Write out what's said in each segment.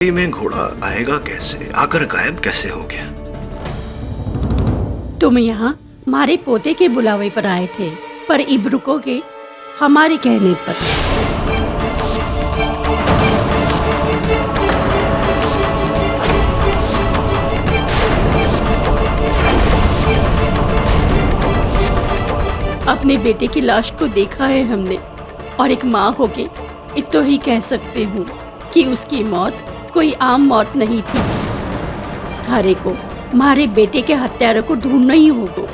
में घोड़ा आएगा कैसे, आकर गायब कैसे हो गया? तुम यहाँ हमारे पोते के बुलावे पर आए थे, पर अब रुकोगे हमारे कहने पर। अपने बेटे की लाश को देखा है हमने, और एक माँ होके इतना ही कह सकते हूँ कि उसकी मौत कोई आम मौत नहीं थी। थारे को हमारे बेटे के हत्यारों को ढूंढना ही होगा।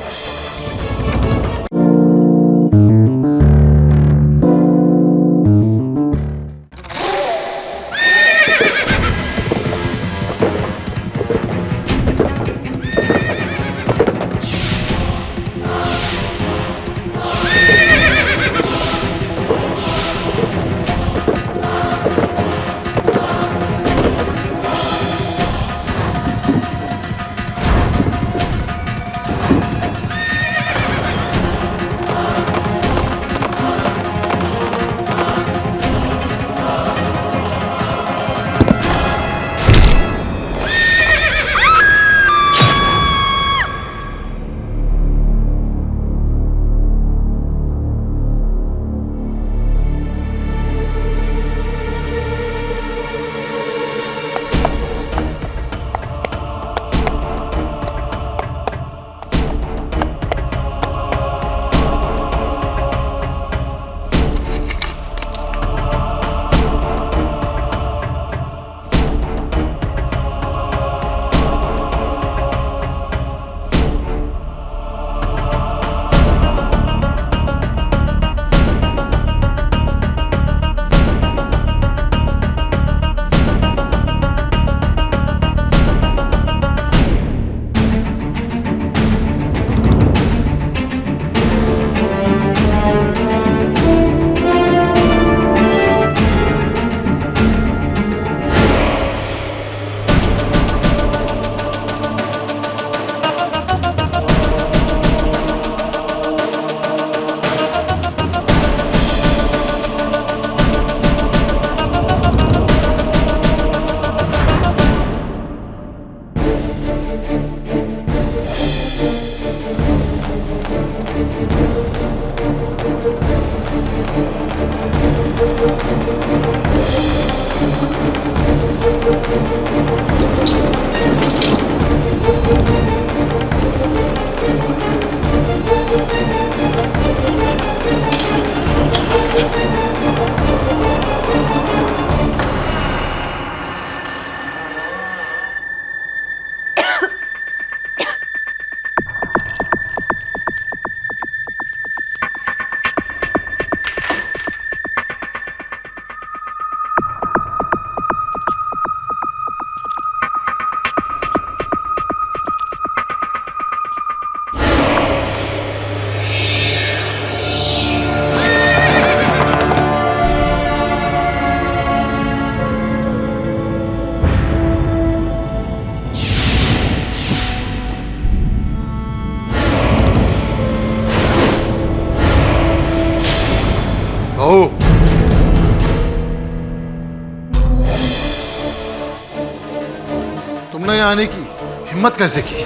तुमने यहाँ आने की हिम्मत कैसे की?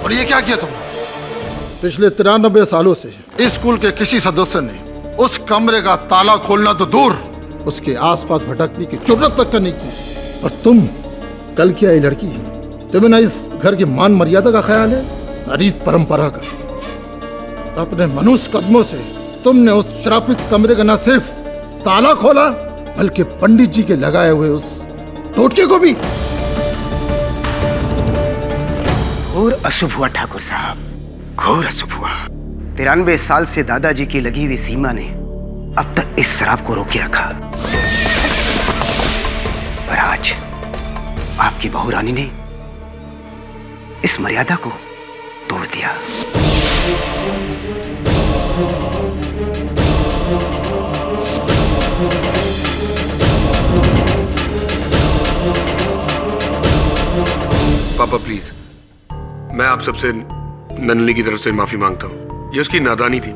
और ये क्या किया तुमने? पिछले 93 सालों से इस स्कूल के किसी सदस्य ने उस कमरे का ताला खोलना तो दूर, उसके आसपास भटकने की जरूरत तक नहीं की। और तुम कल की आई लड़की, तुम्हें ना इस घर की मान मर्यादा का ख्याल है, ना रीत परंपरा का। अपने मनुष्य कदमों से तुमने उस श्रापित कमरे का न सिर्फ ताला खोला, बल्कि पंडित जी के लगाए हुए उस टोटके को भी। घोर अशुभ हुआ ठाकुर साहब, घोर अशुभ हुआ। 93 साल से दादाजी की लगी हुई सीमा ने अब तक इस शराब को रोके रखा, पर आज आपकी बहू रानी ने इस मर्यादा को तोड़ दिया। पापा प्लीज, मैं आप सबसे नन्ही की तरफ से माफी मांगता हूँ। ये उसकी नादानी थी।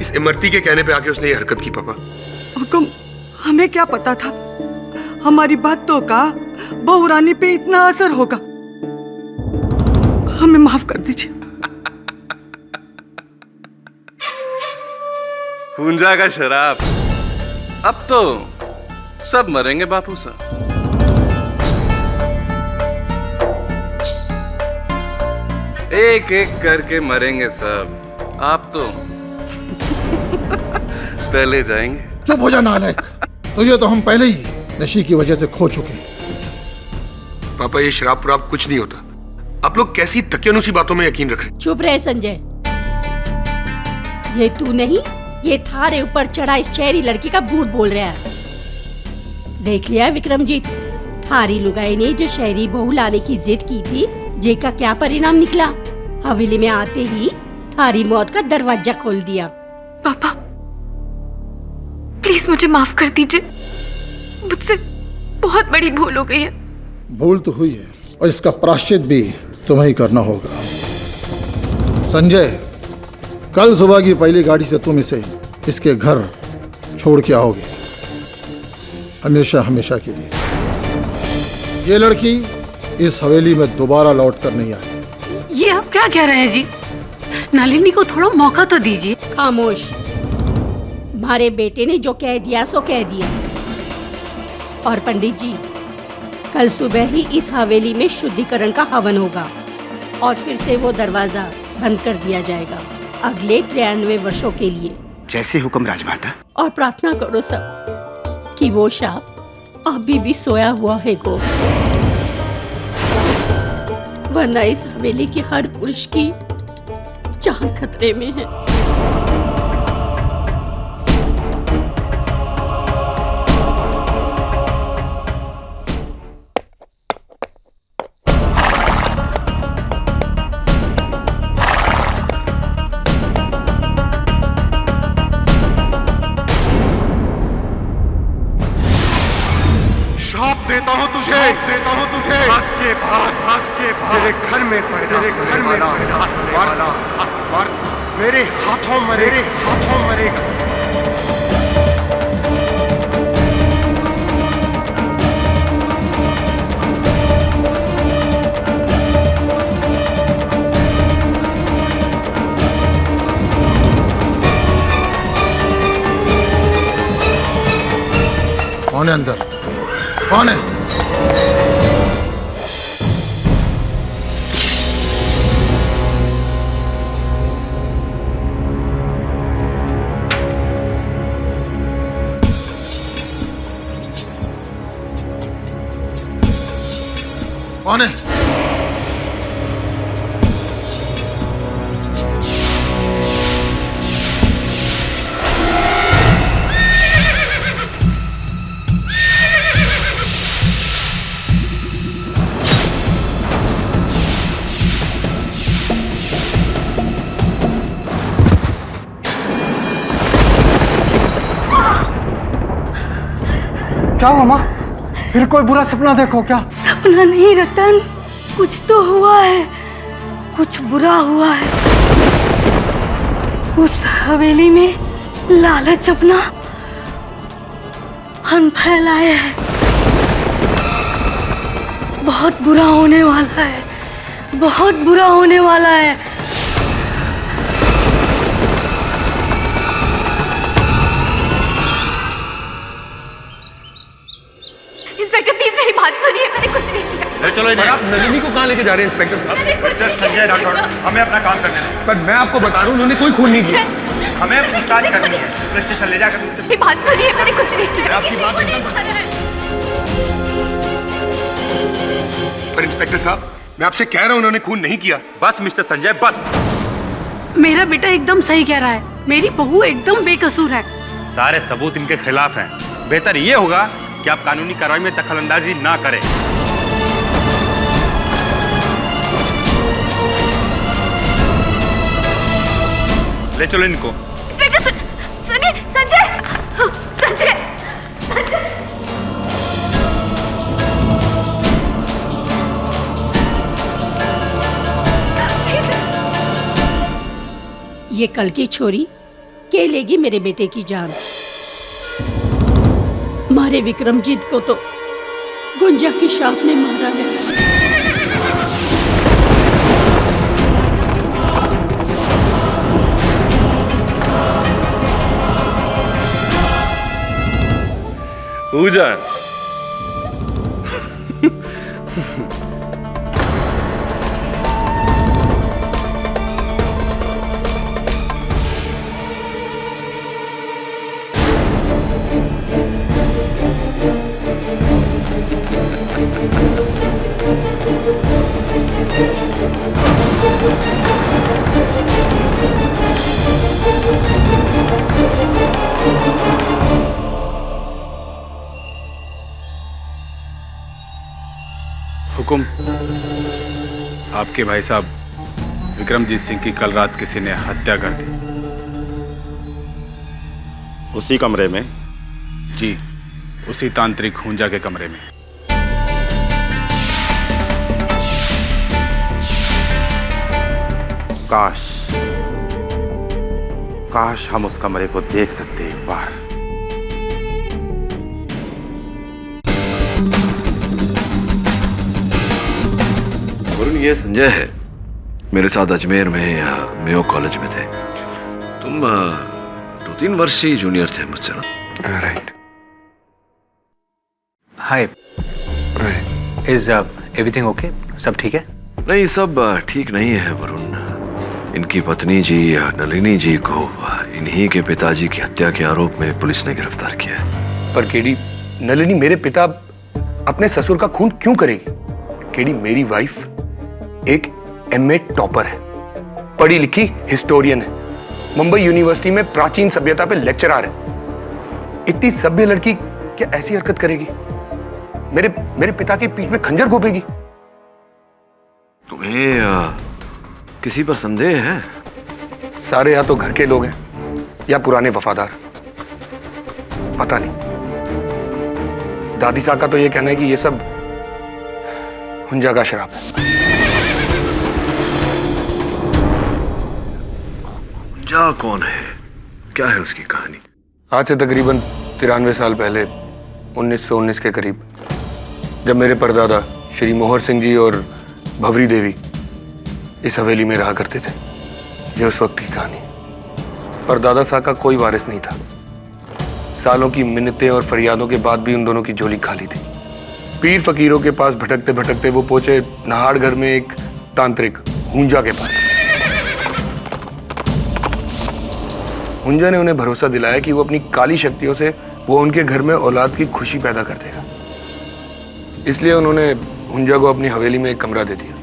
इस इमरती के कहने पे आके उसने ये हरकत की। पापा हुकुम, हमें क्या पता था? हमारी बातों का बहू रानी पे इतना असर होगा। हमें माफ कर दीजिए। पूंजा का शराब, अब तो सब मरेंगे बापू साहब। एक एक करके मरेंगे सब, आप तो पहले जाएंगे। चुप हो जा नालायक, तुझे तो हम पहले ही नशे की वजह से खो चुके हैं। पापा ये शराब वराब कुछ नहीं होता। आप लोग कैसी तकियानुसी बातों में यकीन रख रहे हैं। चुप रहे संजय, ये तू नहीं, ये थारे ऊपर चढ़ा इस शहरी लड़की का भूत बोल रहा है। देख लिया विक्रमजीत, थारी लुगाई ने जो शहरी बहू लाने की जिद की थी, जे का क्या परिणाम निकला। हवेली में आते ही थारी मौत का दरवाजा खोल दिया। पापा प्लीज मुझे माफ कर दीजिए, मुझसे बहुत बड़ी भूल हो गई है। भूल तो हुई है और इसका प्रायश्चित भी तुम्हें ही करना होगा। संजय, कल सुबह की पहली गाड़ी से तुम इसे इसके घर छोड़ के आओगे, हमेशा हमेशा के लिए। ये लड़की इस हवेली में दोबारा लौट कर नहीं आएगी। ये आप क्या कह रहे हैं जी? नलिनी को थोड़ा मौका तो दीजिए। खामोश, हमारे बेटे ने जो कह दिया सो कह दिया। और पंडित जी, कल सुबह ही इस हवेली में शुद्धिकरण का हवन होगा और फिर से वो दरवाजा बंद कर दिया जाएगा अगले 93 वर्षों के लिए। जैसे हुक्म राजमाता। और प्रार्थना करो सब कि वो शाप अभी भी सोया हुआ है को, वरना इस हवेली के हर पुरुष की जान खतरे में है। देता हूँ तुझे आज के बाद तेरे घर में पैदा मेरे हाथों मरेगा। कौन है अंदर? कौन है? कौन है? क्या हुआ माँ? फिर कोई बुरा सपना देखो क्या? सपना नहीं रतन, कुछ तो हुआ है, कुछ बुरा हुआ है। उस हवेली में लालच अपना फन फैलाए है। बहुत बुरा होने वाला है, बहुत बुरा होने वाला है। इंस्पेक्टर प्लीज मेरी बात सुनिए, मैंने कुछ नहीं किया। चलो आप नलिनी को कहाँ लेके जा रहे हैं इंस्पेक्टर? संजय राठौड़, हमें अपना काम करने दें। पर मैं आपको बता रहा हूँ, उन्होंने कोई खून नहीं किया। हमें पूछताछ करनी है, पुलिस स्टेशन ले जाकर मेरी बात सुनिए, मैंने कुछ नहीं किया। आपकी बात एकदम। पर इंस्पेक्टर साहब, मैं आपसे कह रहा हूँ उन्होंने खून नहीं किया। बस मिस्टर संजय बस। मेरा बेटा एकदम सही कह रहा है, मेरी बहू एकदम बेकसूर है। सारे सबूत इनके खिलाफ हैं। बेहतर ये होगा कि आप कानूनी कार्रवाई में दखलंदाजी ना करें। ले चलो इनको। इंस्पेक्टर सुनिए, संजय, संजय, ये कल की छोरी के लेगी मेरे बेटे की जान। मारे विक्रमजीत को तो गुंजा के सांप ने मारा है। पूजा हुकुम, आपके भाई साहब विक्रमजीत सिंह की कल रात किसी ने हत्या कर दी। उसी कमरे में? जी, उसी तांत्रिक हुंजा के कमरे में। काश हम उस कमरे को देख सकते एक बार। वरुण, ये संजय है, मेरे साथ अजमेर में या मेयो कॉलेज में थे। तुम 2-3 वर्ष ही जूनियर थे मुझसे ना? Right. Hi, is everything okay? सब ठीक है? नहीं, सब ठीक नहीं है वरुण। इनकी पत्नी जी नलिनी जी को इन्हीं के पिताजी की हत्या के आरोप में पुलिस ने गिरफ्तार किया है। पर केडी, नलिनी मेरे पिता अपने ससुर का खून क्यों करेगी? केडी, मेरी वाइफ एक एमए टॉपर है, पढ़ी लिखी हिस्टोरियन है, मुंबई यूनिवर्सिटी में प्राचीन सभ्यता पे लेक्चरर है। इतनी सभ्य लड़की क्या ऐसी हरकत करेगी? मेरे पिता की पीठ में खंजर घोपेगी? तुम्हें किसी पर संदेह है? सारे या तो घर के लोग हैं या पुराने वफादार, पता नहीं। दादी साहब का तो ये कहना है कि ये सब हुंजा का शराब है। हुंजा कौन है? क्या है उसकी कहानी? आज से तकरीबन 93 साल पहले 1919 के करीब, जब मेरे परदादा श्री मोहर सिंह जी और भवरी देवी इस हवेली में रहा करते थे। ये उस वक्त की कहानी। परदादा साहब का कोई वारिस नहीं था। सालों की मिन्नतें और फरियादों के बाद भी उन दोनों की झोली खाली थी। पीर फकीरों के पास भटकते भटकते वो पहुंचे नाहड़गढ़ में एक तांत्रिक हुंजा के पास। हुंजा ने उन्हें भरोसा दिलाया कि वो अपनी काली शक्तियों से वो उनके घर में औलाद की खुशी पैदा कर देगा। इसलिए उन्होंने हुंजा को अपनी हवेली में एक कमरा दे दिया।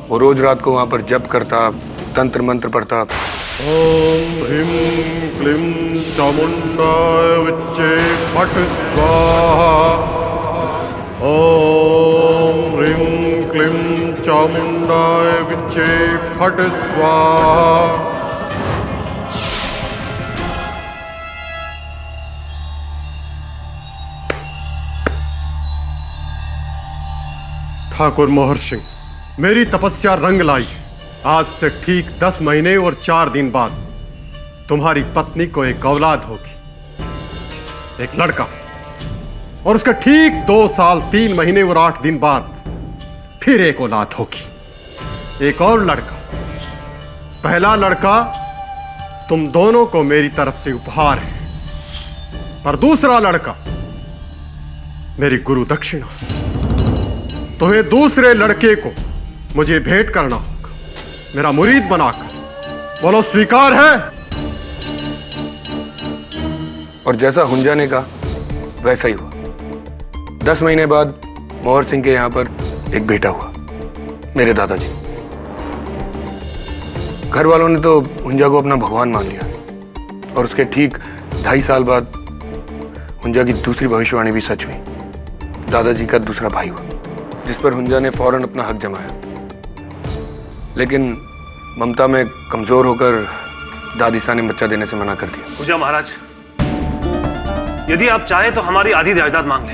वो रोज रात को वहां पर जप करता, तंत्र मंत्र पढ़ता। ओम ह्रीं क्लीं चामुंडाय विच्चे फट स्वाहा। ओम ह्रीं क्लीं चामुंडाय विच्चे फट स्वाहा। ठाकुर मोहर सिंह, मेरी तपस्या रंग लाई। आज से ठीक 10 महीने और 4 दिन बाद तुम्हारी पत्नी को एक औलाद होगी, एक लड़का। और उसके ठीक 2 साल 3 महीने और 8 दिन बाद फिर एक औलाद होगी, एक और लड़का। पहला लड़का तुम दोनों को मेरी तरफ से उपहार है, और दूसरा लड़का मेरी गुरु दक्षिणा। तुम्हें दूसरे लड़के को मुझे भेंट करना होगा, मेरा मुरीद बनाकर। बोलो, स्वीकार है? और जैसा हुंजा ने कहा वैसा ही हुआ। 10 महीने बाद मोहर सिंह के यहां पर एक बेटा हुआ, मेरे दादाजी। घर वालों ने तो हुंजा को अपना भगवान मान लिया, और उसके ठीक 2.5 साल बाद हुंजा की दूसरी भविष्यवाणी भी सच हुई। दादाजी का दूसरा भाई हुआ, जिस पर हुंजा ने फौरन अपना हक जमाया। लेकिन ममता में कमजोर होकर दादी साहब ने बच्चा देने से मना कर दिया। हुंजा महाराज, यदि आप चाहे तो हमारी आधी जायदाद मांग ले।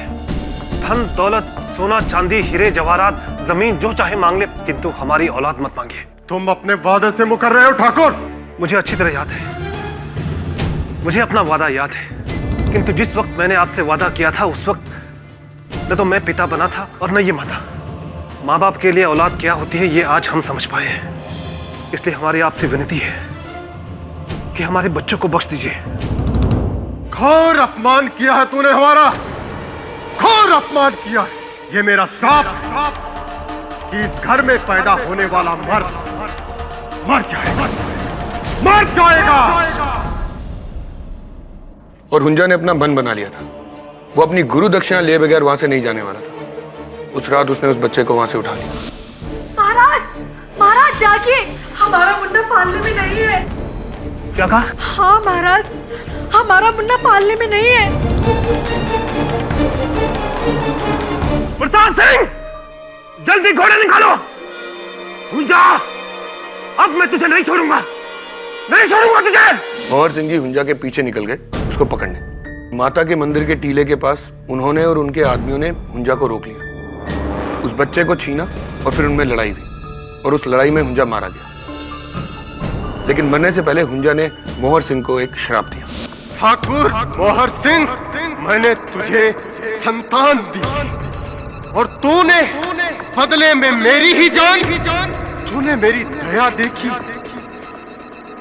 धन दौलत, सोना चांदी, हीरे जवाहरात, जमीन जो चाहे मांग ले, किंतु हमारी औलाद मत मांगिए। तुम अपने वादे से मुकर रहे हो ठाकुर? मुझे अच्छी तरह याद है, मुझे अपना वादा याद है। किंतु जिस वक्त मैंने आपसे वादा किया था, उस वक्त न तो मैं पिता बना था और न ये माता। माँ बाप के लिए औलाद क्या होती है ये आज हम समझ पाए हैं। इसलिए हमारी आपसे विनती है कि हमारे बच्चों को बख्श दीजिए। घोर अपमान किया है तूने हमारा, घोर अपमान किया है। ये मेरा श्राप कि इस घर में पैदा होने वाला मर्द मर जाएगा, मर जाएगा। और हुंजा ने अपना मन बना लिया था। वो अपनी गुरु दक्षिणा लिए बगैर वहां से नहीं जाने वाला था। उस रात उसने उस बच्चे को वहां से उठा लिया। महाराज, महाराज जागिए, हमारा मुन्ना पालने में नहीं है। क्या कहा? हाँ महाराज, हमारा मुन्ना पालने में नहीं है। प्रताप सिंह, जल्दी घोड़े निकालो। हुंजा, अब मैं तुझे नहीं छोड़ूंगा, नहीं छोड़ूंगा तुझे। मोहर सिंह जी हुंजा के पीछे निकल गए उसको पकड़ने। माता के मंदिर के टीले के पास उन्होंने और उनके आदमियों ने हुंजा को रोक लिया। उस बच्चे को छीना और फिर उनमें लड़ाई हुई और उस लड़ाई में हुंजा मारा गया। लेकिन मरने से पहले हुंजा ने मोहर सिंह को एक श्राप दिया। ठाकुर मोहर सिंह, मैंने तुझे संतान दी और तूने बदले में मेरी ही जान, तूने मेरी दया देखी।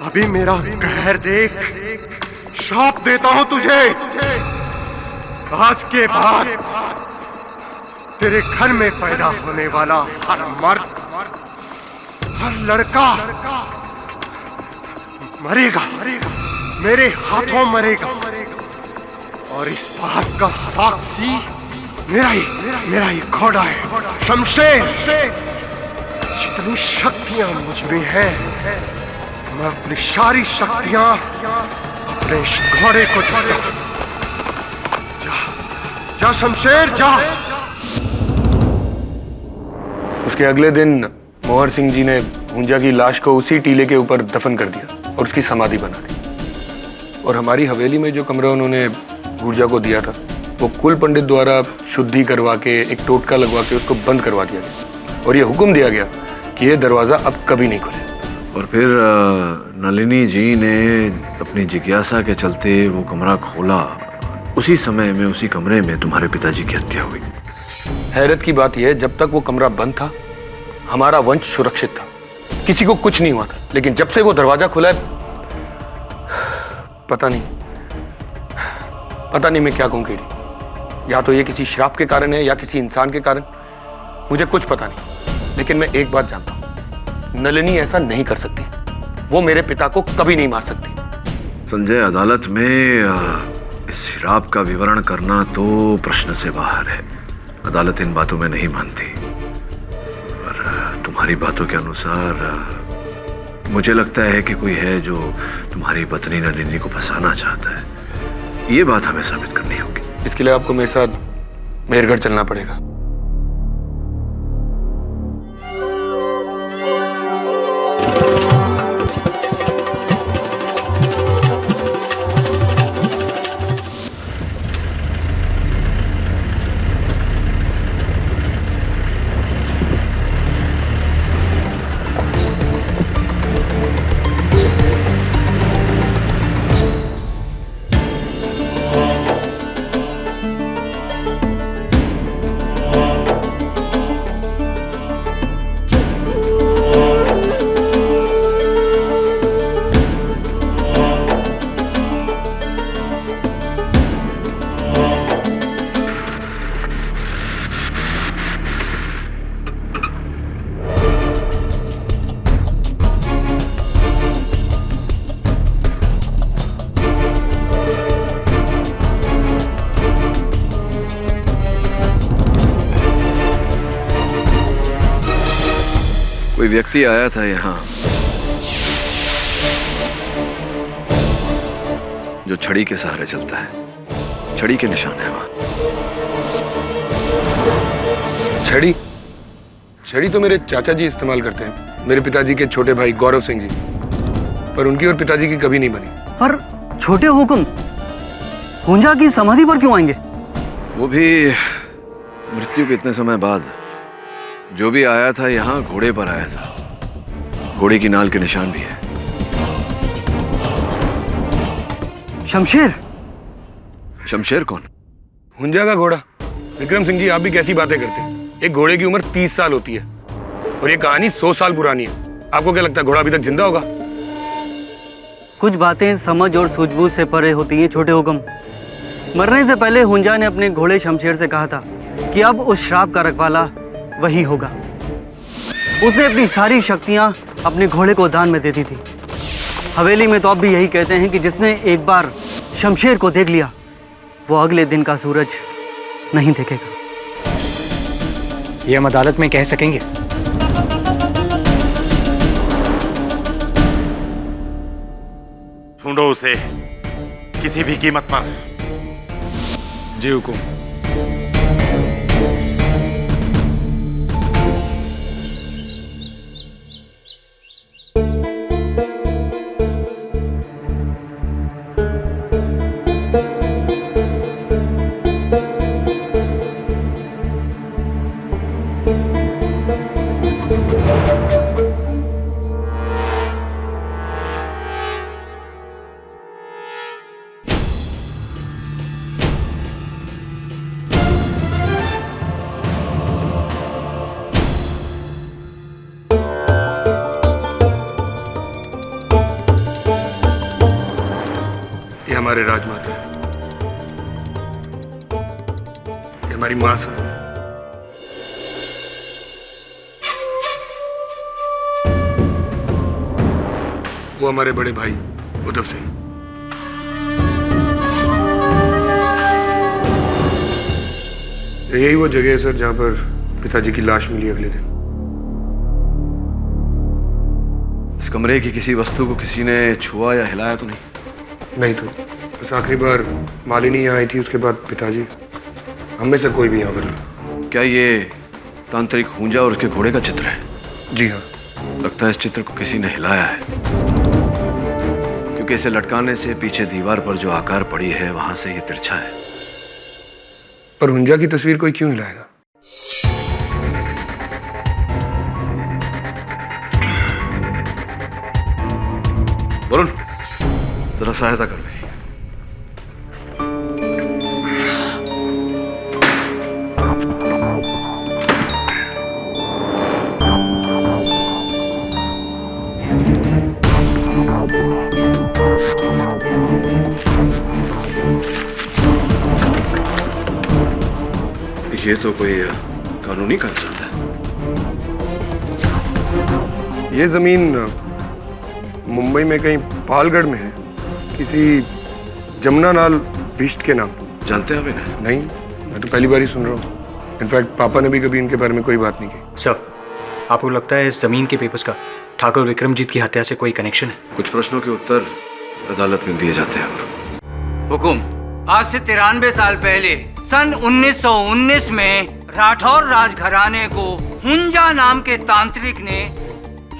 अभी मेरा कहर देख, श्राप देता हूं तुझे। आज के बाद तेरे घर में पैदा होने वाला हर मर्द, हर लड़का मरेगा, मेरे हाथों मरेगा। और इस बात का साक्षी मेरा ही घोड़ा है शमशेर। जितनी शक्तियां मुझ में हैं, मैं अपनी सारी शक्तियां अपने इस घोड़े को देता हूं। जा शमशेर जा। उसके अगले दिन मोहर सिंह जी ने हुंजा की लाश को उसी टीले के ऊपर दफन कर दिया और उसकी समाधि बना दी। और हमारी हवेली में जो कमरा उन्होंने हुंजा को दिया था, वो कुल पंडित द्वारा शुद्धि करवा के एक टोटका लगवा के उसको बंद करवा दिया गया और ये हुक्म दिया गया कि ये दरवाजा अब कभी नहीं खुले। और फिर नलिनी जी ने अपनी जिज्ञासा के चलते वो कमरा खोला। उसी समय में उसी कमरे में तुम्हारे पिताजी की हत्या हुई। हैरत की बात यह है, जब तक वो कमरा बंद था हमारा वंश सुरक्षित था, किसी को कुछ नहीं हुआ था। लेकिन जब से वो दरवाजा खुला है, पता नहीं मैं क्या कहूं केडी। या तो ये किसी श्राप के कारण है या किसी इंसान के कारण, मुझे कुछ पता नहीं। लेकिन मैं एक बात जानता हूं, नलिनी ऐसा नहीं कर सकती। वो मेरे पिता को कभी नहीं मार सकती। संजय, अदालत में इस श्राप का विवरण करना तो प्रश्न से बाहर है। अदालत इन बातों में नहीं मानती। पर तुम्हारी बातों के अनुसार मुझे लगता है कि कोई है जो तुम्हारी पत्नी नलिनी को फंसाना चाहता है। ये बात हमें साबित करनी होगी। इसके लिए आपको मेरे साथ मेहरगढ़ चलना पड़ेगा। कोई व्यक्ति आया था यहाँ जो छड़ी के सहारे चलता है। छड़ी के निशान है वहां। छड़ी तो मेरे चाचा जी इस्तेमाल करते हैं, मेरे पिताजी के छोटे भाई गौरव सिंह जी। पर उनकी और पिताजी की कभी नहीं बनी। पर छोटे हुकुम, हुंजा की समाधि पर क्यों आएंगे? वो भी मृत्यु के इतने समय बाद। जो भी आया था यहाँ घोड़े पर आया था। घोड़े की नाल के निशान भी है। शमशेर? शमशेर कौन? हुंजा का घोड़ा। विक्रम सिंह जी, आप भी कैसी बातें करते हैं? एक घोड़े की उम्र 30 साल होती है और ये कहानी 100 साल पुरानी है। आपको क्या लगता है घोड़ा अभी तक जिंदा होगा? कुछ बातें समझ और सूझबूझ से परे होती हैं छोटे हुक्म। मरने से पहले हुंजा ने अपने घोड़े शमशेर से कहा था कि अब उस श्राप का रखवाला वही होगा। उसने अपनी सारी शक्तियां अपने घोड़े को दान में दे दी थी। हवेली में तो अब भी यही कहते हैं कि जिसने एक बार शमशेर को देख लिया वो अगले दिन का सूरज नहीं देखेगा। ये हम अदालत में कह सकेंगे? ढूंढो उसे किसी भी कीमत पर। जी हुकुम। हमारे राजमाता, ये हमारी मां साहब, वो हमारे बड़े भाई उद्धव सिंह। यही वो जगह है सर जहां पर पिताजी की लाश मिली अगले दिन। इस कमरे की किसी वस्तु को किसी ने छुआ या हिलाया तो नहीं? नहीं तो बस आखिरी बार मालिनी यहाँ आई थी, उसके बाद पिताजी। हम में से कोई भी यहाँ पर। क्या ये तांत्रिक हुंजा और उसके घोड़े का चित्र है? जी हाँ। लगता है इस चित्र को किसी ने हिलाया है, क्योंकि इसे लटकाने से पीछे दीवार पर जो आकार पड़ी है वहां से ये तिरछा है। पर हुंजा की तस्वीर कोई क्यों हिलाएगा? वरुण, जरा सहायता कर मेरी। ये तो कोई कानूनी कंसर्ट है। ये जमीन मुंबई में कहीं पालगढ़ में है, किसी जमुना लाल बिष्ट के नाम। जानते हैं आप इन्हें? नहीं, मैं तो पहली बार ही सुन रहा हूँ। इनफैक्ट पापा ने भी कभी इनके बारे में कोई बात नहीं की। सर, आपको लगता है इस जमीन के पेपर्स का ठाकुर विक्रमजीत की हत्या से कोई कनेक्शन है? कुछ प्रश्नों के उत्तर अदालत में दिए जाते हैं। हुकुम, आज से 93 साल पहले सन 1919 में राठौर राजघराने को हुंजा नाम के तांत्रिक ने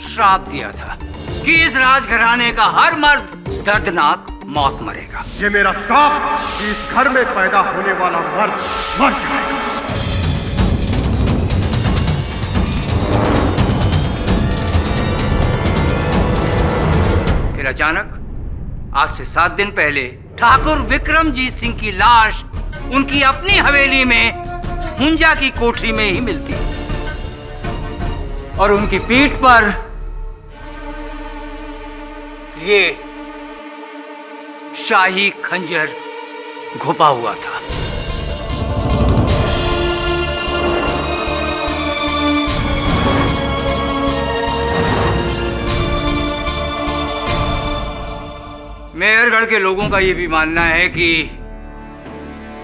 श्राप दिया था कि इस राजघराने का हर मर्द दर्दनाक मौत मरेगा। ये मेरा श्राप कि इस घर में पैदा होने वाला मर्द मर जाएगा। फिर अचानक आज से 7 दिन पहले ठाकुर विक्रमजीत सिंह की लाश उनकी अपनी हवेली में हुंजा की कोठरी में ही मिलती और उनकी पीठ पर ये शाही खंजर घुपा हुआ था। मेहरगढ़ के लोगों का यह भी मानना है कि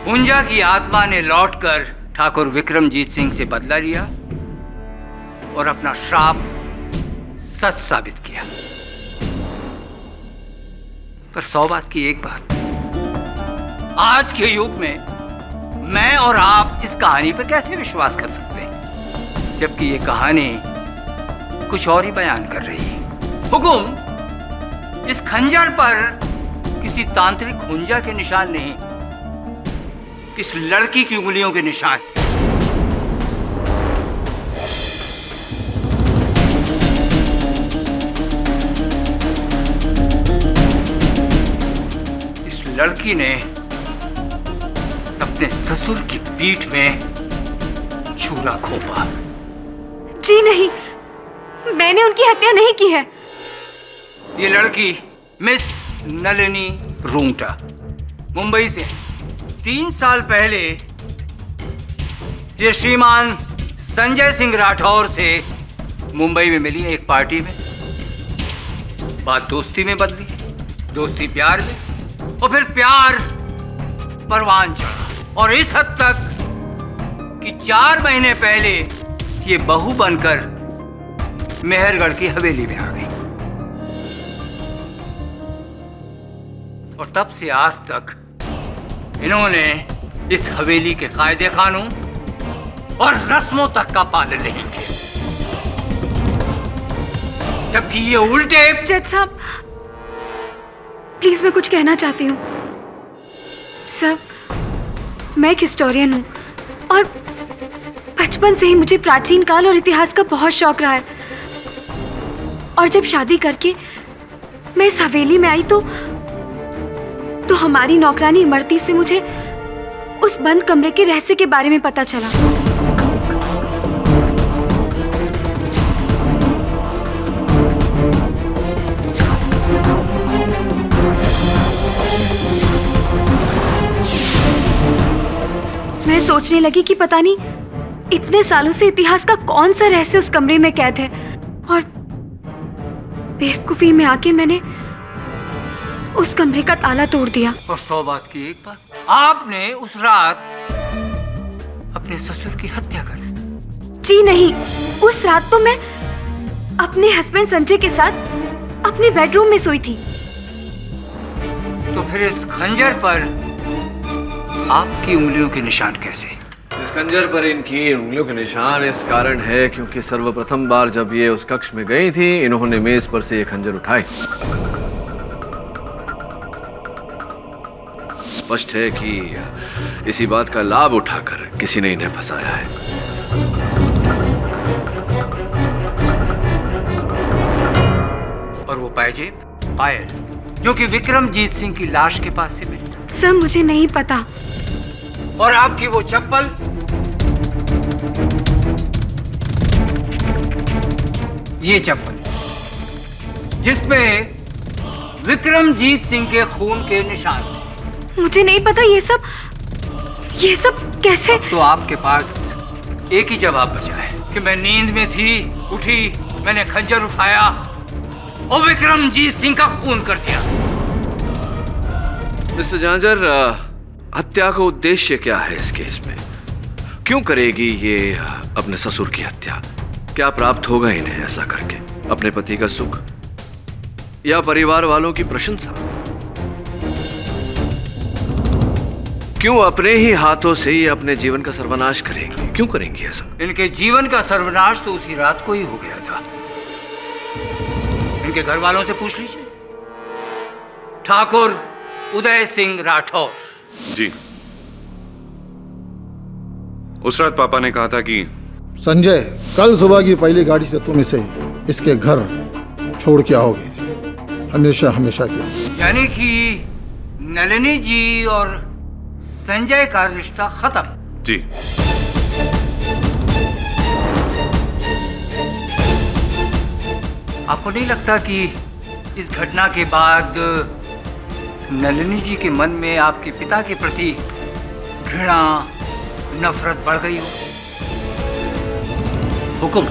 हुंजा की आत्मा ने लौटकर ठाकुर विक्रमजीत सिंह से बदला लिया और अपना श्राप सच साबित किया। पर 100 बात की एक बात, आज के युग में मैं और आप इस कहानी पर कैसे विश्वास कर सकते हैं, जबकि ये कहानी कुछ और ही बयान कर रही है। हुकुम, इस खंजर पर किसी तांत्रिक हुंजा के निशान नहीं, इस लड़की की उंगलियों के निशान। इस लड़की ने अपने ससुर की पीठ में छुरा घोंपा। जी नहीं, मैंने उनकी हत्या नहीं की है। ये लड़की मिस नलिनी रूंगटा मुंबई से 3 साल पहले ये श्रीमान संजय सिंह राठौर से मुंबई में मिली एक पार्टी में। बात दोस्ती में बदली, दोस्ती प्यार में, और फिर प्यार परवान चढ़ा, और इस हद तक कि 4 महीने पहले ये बहू बनकर मेहरगढ़ की हवेली में आ गई। और तब से आज तक इन्होंने इस हवेली के कायदे कानून और रस्मों तक का पालन नहीं किया, जबकि ये उल्टे। जज साहब, प्लीज मैं कुछ कहना चाहती हूँ। सर, मैं एक हिस्टोरियन हूँ और बचपन से ही मुझे प्राचीन काल और इतिहास का बहुत शौक रहा है। और जब शादी करके मैं इस हवेली में आई तो हमारी नौकरानी इमरती से मुझे उस बंद कमरे के रहस्य के बारे में पता चला। मैं सोचने लगी कि पता नहीं इतने सालों से इतिहास का कौन सा रहस्य उस कमरे में कैद है, और बेवकूफी में आके मैंने उस कमरे का ताला तोड़ दिया। और 100 बात की एक बात, आपने उस रात अपने ससुर की हत्या कर दी। जी नहीं, उस रात तो मैं अपने हस्बैंड संजय के साथ अपने बेडरूम में सोई थी। तो फिर इस खंजर पर आपकी उंगलियों के निशान कैसे? इस खंजर पर इनकी उंगलियों के निशान इस कारण है क्योंकि सर्वप्रथम बार जब ये उस कक्ष में गई थी, इन्होंने मेज पर से ये खंजर उठाई। स्पष्ट है कि इसी बात का लाभ उठाकर किसी ने इन्हें फंसाया है। और वो पायल जो कि विक्रमजीत सिंह की लाश के पास से मिली। सर, मुझे नहीं पता। और आपकी वो चप्पल, ये चप्पल जिसपे विक्रमजीत सिंह के खून के निशान थे। मुझे नहीं पता ये सब कैसे। तो आपके पास एक ही जवाब बचा है कि मैं नींद में थी, उठी, मैंने खंजर उठाया और विक्रमजीत सिंह का खून कर दिया। मिस्टर झांझर, हत्या का उद्देश्य क्या है इस केस में? क्यों करेगी ये अपने ससुर की हत्या? क्या प्राप्त होगा इन्हें ऐसा करके? अपने पति का सुख या परिवार वालों की प्रशंसा? क्यों अपने ही हाथों से ही अपने जीवन का सर्वनाश करेंगी? क्यों करेंगी ऐसा? इनके जीवन का सर्वनाश तो उसी रात को ही हो गया था। इनके घर वालों से पूछ लीजिए। ठाकुर उदय सिंह राठौर। जी, उस रात पापा ने कहा था कि संजय, कल सुबह की पहली गाड़ी से तुम इसे इसके घर छोड़ के आओगे, हमेशा हमेशा के। यानी कि नलिनी जी और संजय का रिश्ता खत्म। जी। आपको नहीं लगता कि इस घटना के बाद नलिनी जी के मन में आपके पिता के प्रति घृणा, नफरत बढ़ गई हो? हुकुम,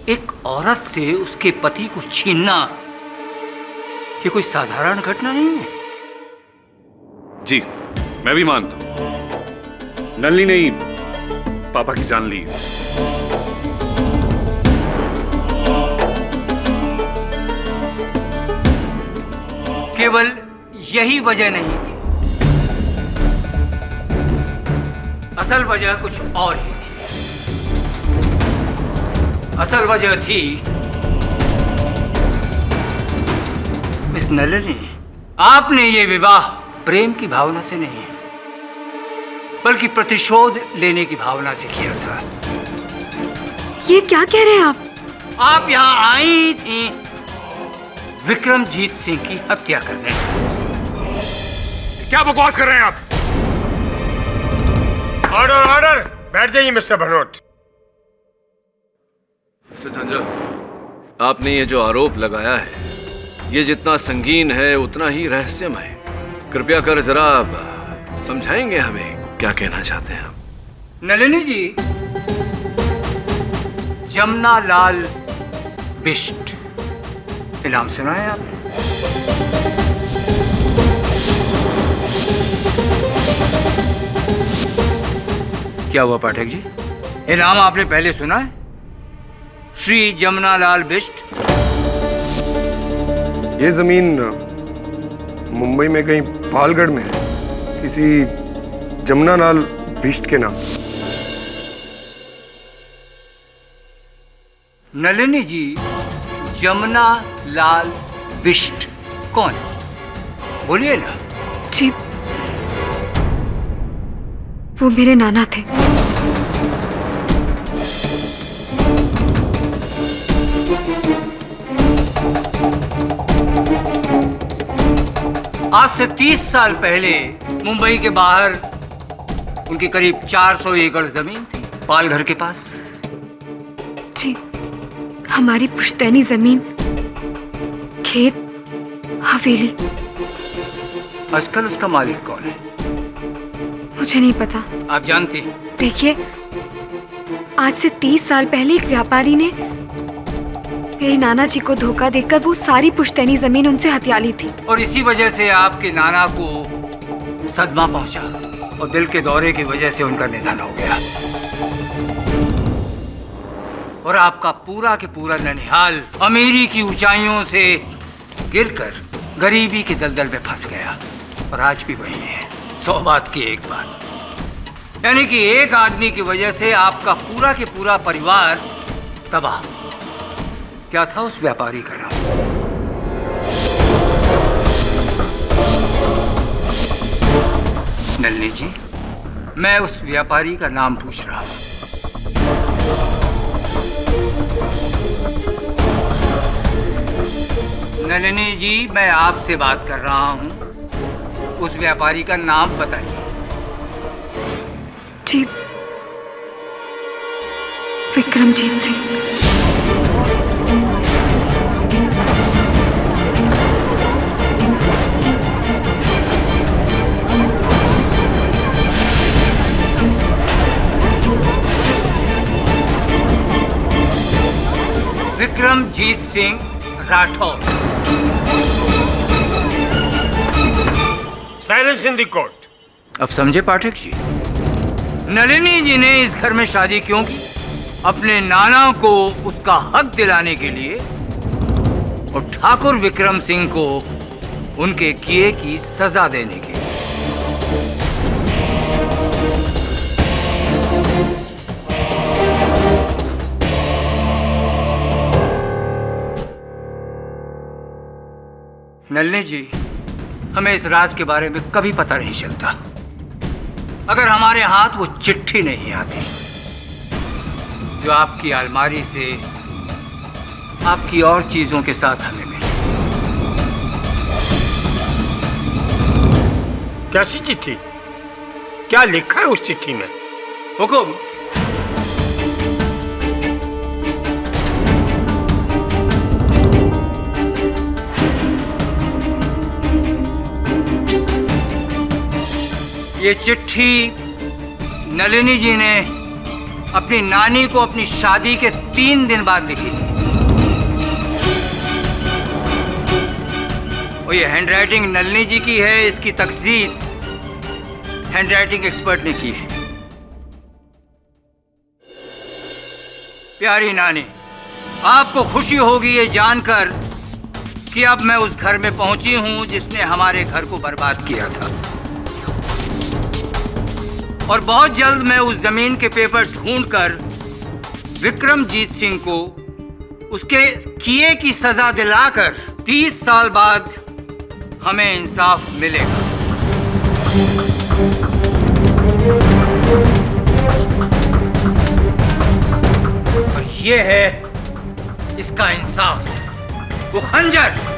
एक औरत से उसके पति को छीनना ये कोई साधारण घटना नहीं है। जी, मैं भी मानता हूं। नलिनी ने ही पापा की जान ली। केवल यही वजह नहीं थी, असल वजह कुछ और ही थी। असल वजह थी मिस नलिनी, आपने ये विवाह प्रेम की भावना से नहीं बल्कि प्रतिशोध लेने की भावना से किया था। ये क्या कह रहे हैं आप? आप यहाँ आई थी विक्रमजीत सिंह की हत्या करने। क्या बकवास कर रहे हैं आप? ऑर्डर ऑर्डर, बैठ जाइए मिस्टर भनोट। मिस्टर झंझर, आपने ये जो आरोप लगाया है, ये जितना संगीन है उतना ही रहस्यमय है। कृपया कर जरा समझाएंगे हमें क्या कहना चाहते हैं आप? नलिनी जी, जमुना लाल बिष्ट इनाम सुना है आपने? क्या हुआ पाठक जी, ये नाम आपने पहले सुना है? श्री जमुना लाल बिष्ट। ये जमीन मुंबई में कहीं पालगढ़ में है, किसी जमुना लाल बिष्ट के नाम। नलिनी जी, जमुना लाल बिष्ट कौन? बोलिए ना। जी, वो मेरे नाना थे। आज से 30 साल पहले मुंबई के बाहर उनकी करीब 400 एकड़ जमीन थी, पालघर के पास। जी, हमारी पुश्तैनी जमीन, खेत, हवेली। आजकल उसका मालिक कौन है? मुझे नहीं पता। आप जानती? देखिए, आज से 30 साल पहले एक व्यापारी ने मेरे नाना जी को धोखा देकर वो सारी पुश्तैनी जमीन उनसे हथिया ली थी। और इसी वजह से आपके नाना को सदमा पहुंचा और दिल के दौरे की वजह से उनका निधन हो गया। और आपका पूरा के पूरा ननिहाल अमीरी की ऊंचाइयों से गिरकर गरीबी की दलदल में फंस गया। और आज भी वही है। 100 बात की एक बात, यानी कि एक आदमी की वजह से आपका पूरा के पूरा परिवार तबाह। क्या था उस व्यापारी का नाम? नलिनी जी, मैं उस व्यापारी का नाम पूछ रहा हूं। नलिनी जी, मैं आपसे बात कर रहा हूं। उस व्यापारी का नाम बताइए। जी, Vikramjit Singh. Vikramjit Singh Rathore. Silence in the court. अब समझे पाठक जी, नलिनी जी ने इस घर में शादी क्यों की? अपने नाना को उसका हक दिलाने के लिए और ठाकुर विक्रम सिंह को उनके किए की सजा देने के लिए। नलिनी जी, हमें इस राज के बारे में कभी पता नहीं चलता अगर हमारे हाथ वो चिट्ठी नहीं आती जो आपकी अलमारी से आपकी और चीजों के साथ हमें मिली। कैसी चिट्ठी? क्या लिखा है उस चिट्ठी में? हुकुम। ये चिट्ठी नलिनी जी ने अपनी नानी को अपनी शादी के 3 दिन बाद लिखी थी। और ये हैंडराइटिंग नलिनी जी की है। इसकी तकसीद हैंडराइटिंग एक्सपर्ट ने की है। प्यारी नानी, आपको खुशी होगी ये जानकर कि अब मैं उस घर में पहुंची हूं जिसने हमारे घर को बर्बाद किया था। और बहुत जल्द मैं उस जमीन के पेपर ढूंढकर विक्रमजीत सिंह को उसके किए की सजा दिलाकर 30 साल बाद हमें इंसाफ मिलेगा। और ये है इसका इंसाफ, वो खंजर।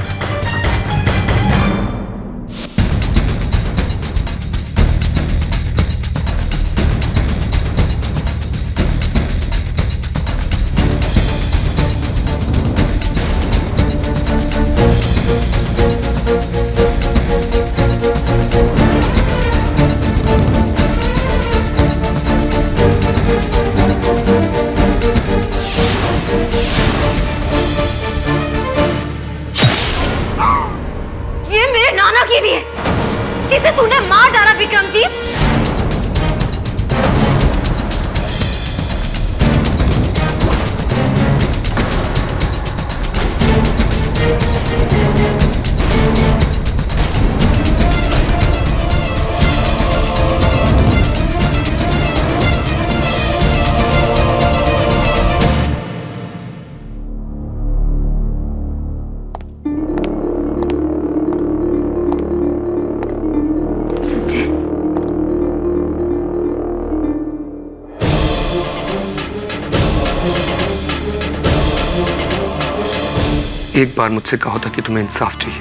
एक बार मुझसे कहा था कि तुम्हें इंसाफ चाहिए।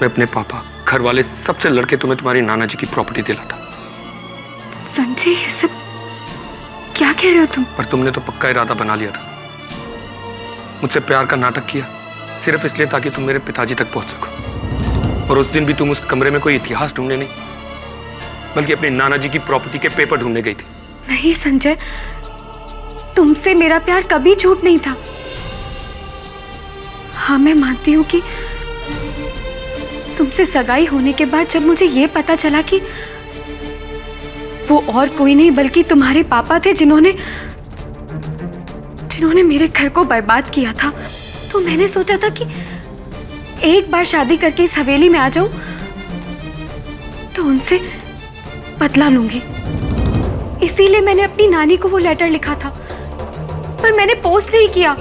मैं अपने पापा, घर वाले, सबसे लड़के तुम्हें तुम्हारी नाना जी की प्रॉपर्टी दिलाता। संजय, ये सब क्या कह रहे हो तुम? पर तुमने तो पक्का इरादा बना लिया था। मुझसे प्यार का नाटक किया सिर्फ इसलिए ताकि तुम मेरे पिताजी तक पहुंच सको। और उस दिन भी तुम उस कमरे में कोई इतिहास ढूंढने नहीं, बल्कि अपनी नाना जी की प्रॉपर्टी के पेपर ढूंढने गई थी। नहीं संजय, तुमसे मेरा प्यार कभी झूठ नहीं था। हाँ, मैं मानती हूँ कि तुमसे सगाई होने के बाद जब मुझे ये पता चला कि वो और कोई नहीं बल्कि तुम्हारे पापा थे जिन्होंने मेरे घर को बर्बाद किया था, तो मैंने सोचा था कि एक बार शादी करके इस हवेली में आ जाऊं तो उनसे बदला लूंगी। इसीलिए मैंने अपनी नानी को वो लेटर लिखा था, पर मैंने पोस्ट नहीं किया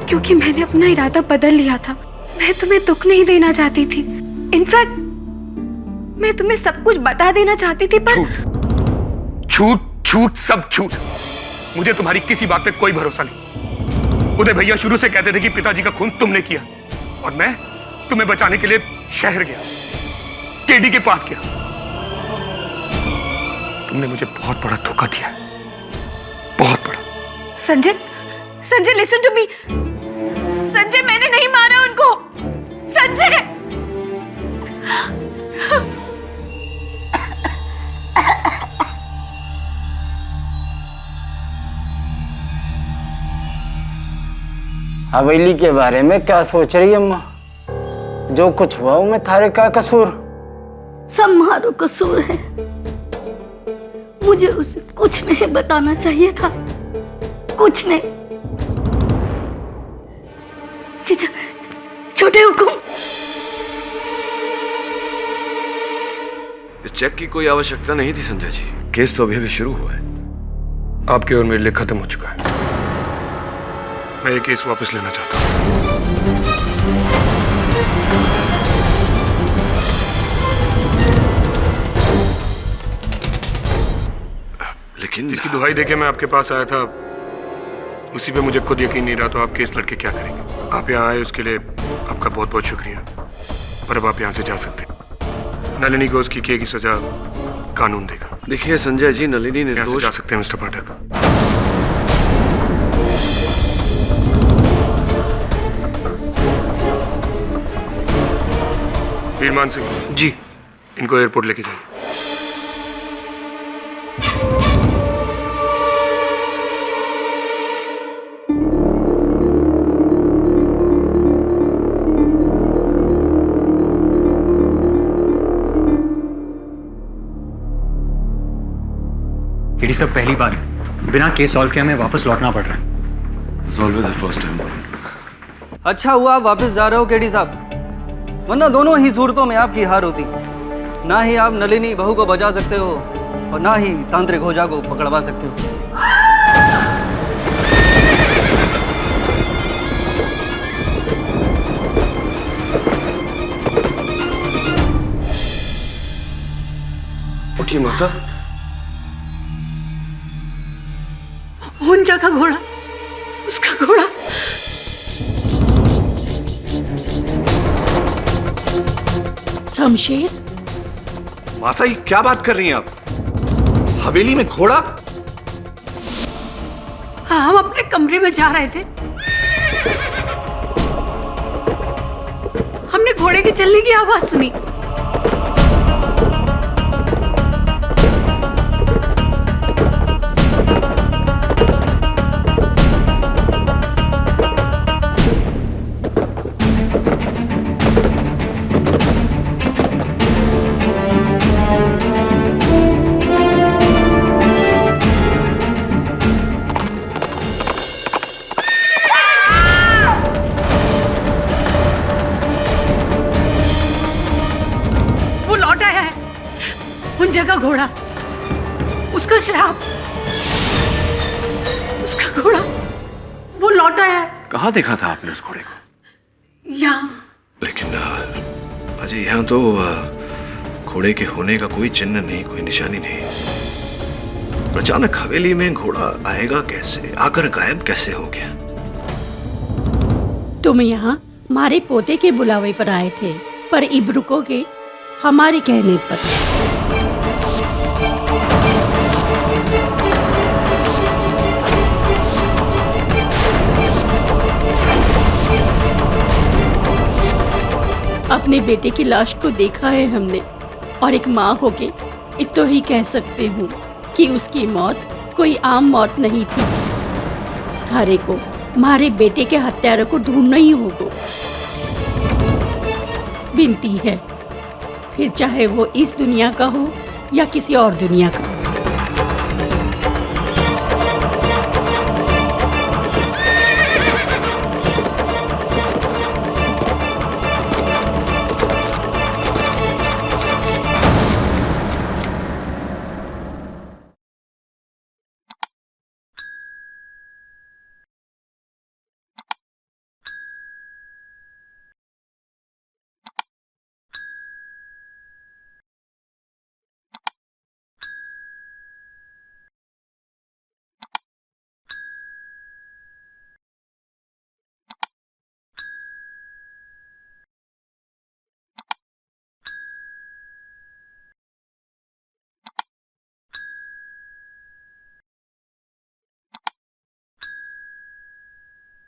क्योंकि मैंने अपना इरादा बदल लिया था। मैं तुम्हें दुख नहीं देना चाहती थी। इनफैक्ट मैं तुम्हें सब कुछ बता देना चाहती थी, पर झूठ झूठ सब झूठ। मुझे तुम्हारी किसी बात पे कोई भरोसा नहीं। उदय भैया शुरू से कहते थे कि पिताजी का खून तुमने किया, और मैं तुम्हें बचाने के लिए शहर गया, केडी के पास गया। तुमने मुझे बहुत बड़ा धोखा दिया, बहुत बड़ा। Sanjay listen to me. Sanjay, मैंने नहीं मारा उनको। संजय, हवेली के बारे में क्या सोच रही है अम्मा? जो कुछ हुआ में थारे का कसूर? सब मारो कसूर है। मुझे उसे कुछ नहीं बताना चाहिए था, कुछ नहीं। सीधा छोटे हुकुम। इस चेक की कोई आवश्यकता नहीं थी संजय जी। केस तो अभी शुरू हुआ है। आपके और मेरे लिए खत्म हो चुका है। मैं ये केस वापस लेना चाहता हूँ। लेकिन जिसकी दुहाई देके मैं आपके पास आया था, उसी पे मुझे खुद यकीन नहीं रहा, तो आप केस लड़के क्या करेंगे? आप यहाँ आए उसके लिए आपका बहुत बहुत शुक्रिया, पर अब आप यहाँ से जा सकते हैं। नलिनी को उसकी किए की सजा कानून देगा। देखिए संजय जी, नलिनी यहाँ से जा सकते हैं मिस्टर पाठक। वीरमान सिंह जी, इनको एयरपोर्ट लेके जाइए। केडी साहब, पहली बार बिना केस सॉल्व किए हमें वापस लौटना पड़ रहा है। It's always the first time. अच्छा हुआ आप वापस जा रहे हो केडी साहब, वरना दोनों ही सूरतों में आपकी हार होती। ना ही आप नलिनी बहू को बचा सकते हो और ना ही तांत्रिक होजा को पकड़वा सकते हो। उठिए मौसा। हुंजा का घोड़ा, उसका घोड़ा। शमशेर, मासा, ये क्या बात कर रही हैं आप? हवेली में घोड़ा? हाँ, हम अपने कमरे में जा रहे थे, हमने घोड़े के चलने की आवाज सुनी। का घोड़ा, उसका श्राप, उसका घोड़ा, वो लौट आया है। कहाँ देखा था आपने उस घोड़े को? यहाँ। लेकिन अजय, यहाँ तो घोड़े के होने का कोई चिन्ह नहीं, कोई निशानी नहीं। अचानक हवेली में घोड़ा आएगा कैसे, आकर गायब कैसे हो गया? तुम यहाँ हमारे पोते के बुलावे पर आए थे, पर इब रुकोगे हमारे कहने पर। अपने बेटे की लाश को देखा है हमने, और एक माँ होके इतना ही कह सकते हूँ कि उसकी मौत कोई आम मौत नहीं थी। थारे को हमारे बेटे के हत्यारों को ढूंढना ही होगा। विनती है, फिर चाहे वो इस दुनिया का हो या किसी और दुनिया का।